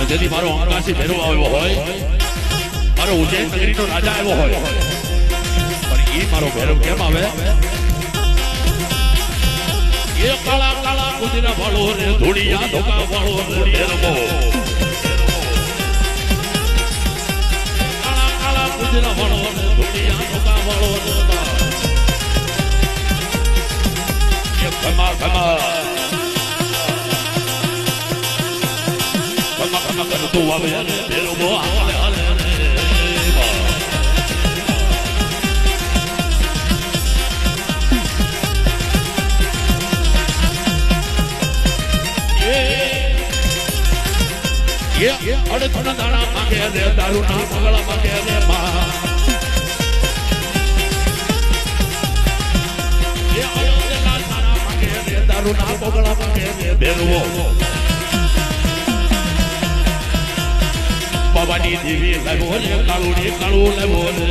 જેથી મારો આકાશી ભેરો આવ્યો હોય, મારો ઉજ્જૈન નગરીનો રાજા આવ્યો હોય, પણ એ મારો ભેરો કેમ આવે? એ કાળા કાળા કુદરા વાળો રે ધૂળિયા ધોકા વાળો રે ભેરવો, કાળા કાળા કુદરા વાળો રે ધૂળિયા ધોકા વાળો રે એ ખમા ખમા કરતું આવે ને ભેરવો હાલે હાલે અડધના દાણા માંગે રે દારૂ ના પગલા માંગે રે માં એ અડધના દાણા માંગે રે દારૂ ના પગલા માંગે રે ભેરવો બાબાની દેવી લાવો રે કાળું લાવો રે